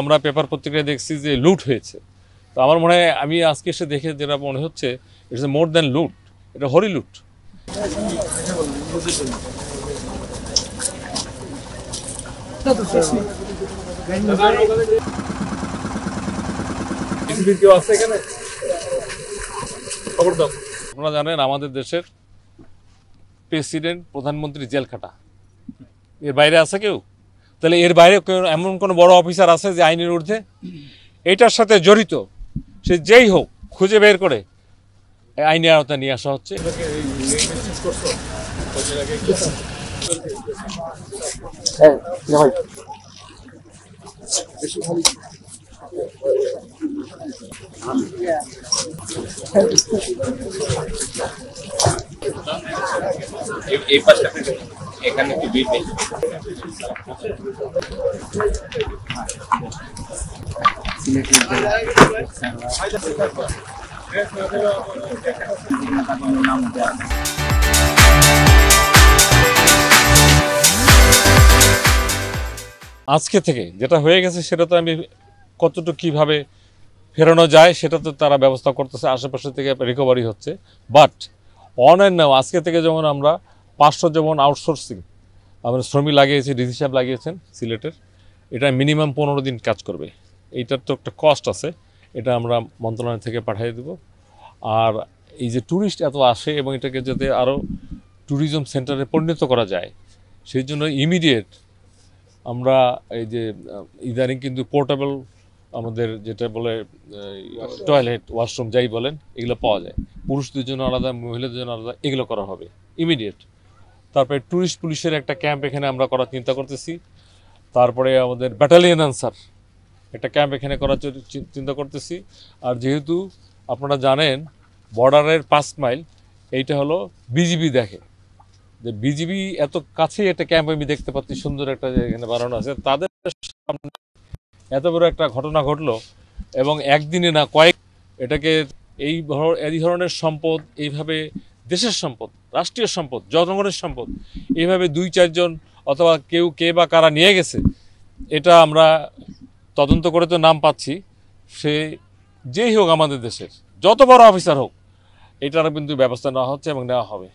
আমরা পেপার পত্রিকায় দেখছি যে লুট হয়েছে। তো আমার মনে হয় আমি আজকে এসে দেখে যেটা মনে হচ্ছে ইটস মোর দ্যান লুট, এটা হরি লুট। আপনারা জানেন আমাদের দেশের প্রেসিডেন্ট প্রধানমন্ত্রী জেল খাটা, এর বাইরে আছে কেউ? তাহলে এর বাইরে এমন কোনো বড় অফিসার আছে যে আইনের ঊর্ধ্বে? এইটার সাথে জড়িত সে যেই হোক খুঁজে বের করে আইনের আওতায় নিয়ে আসা হচ্ছে। এই পাশটা এখানে একটু ভিড় বেশি। আজকে থেকে যেটা হয়ে গেছে সেটা তো আমি কতটুকু কীভাবে ফেরানো যায় সেটা তো তারা ব্যবস্থা করতেছে, আশেপাশে থেকে রিকভারি হচ্ছে। বাট অনলাইন নাও আজকে থেকে যেমন আমরা 500 যেমন আউটসোর্সিং আমরা শ্রমিক লাগিয়েছি, ডিসি সাহেব লাগিয়েছেন সিলেটের, এটা মিনিমাম 15 দিন কাজ করবে। এইটার তো একটা কস্ট আছে, এটা আমরা মন্ত্রণালয় থেকে পাঠিয়ে দেব। আর এই যে ট্যুরিস্ট এত আসে এবং এটাকে যাতে আরও ট্যুরিজম সেন্টারে পরিণত করা যায় সেই জন্য ইমিডিয়েট আমরা এই যে ইদানিং কিন্তু পোর্টেবল আমাদের যেটা বলে টয়লেট ওয়াশরুম যাই বলেন এগুলো পাওয়া যায়, পুরুষদের জন্য আলাদা মহিলাদের জন্য আলাদা, এগুলো করা হবে ইমিডিয়েট। তারপরে ট্যুরিস্ট পুলিশের একটা ক্যাম্প এখানে আমরা করার চিন্তা করতেছি। তারপরে আমাদের ব্যাটালিয়ন আনসার একটা ক্যাম্প এখানে করার চিন্তা করতেছি। আর যেহেতু আপনারা জানেন বর্ডারের 5 মাইল এইটা হলো বিজিবি দেখে, যে বিজিবি এত কাছেই একটা ক্যাম্প আমি দেখতে পাচ্ছি, সুন্দর একটা এখানে বানানো আছে, তাদের সামনে এত বড় একটা ঘটনা ঘটলো এবং একদিনে না কয়েক, এটাকে এই ধরনের সম্পদ এইভাবে দেশের সম্পদ, রাষ্ট্রীয় সম্পদ, জনগণের সম্পদ এইভাবে 2-4 জন অথবা কেউ কে বা কারা নিয়ে গেছে, এটা আমরা তদন্ত করে তো নাম পাচ্ছি। সে যেই হোক আমাদের দেশের যত বড় অফিসার হোক এটারও কিন্তু ব্যবস্থা নেওয়া হচ্ছে এবং নেওয়া হবে।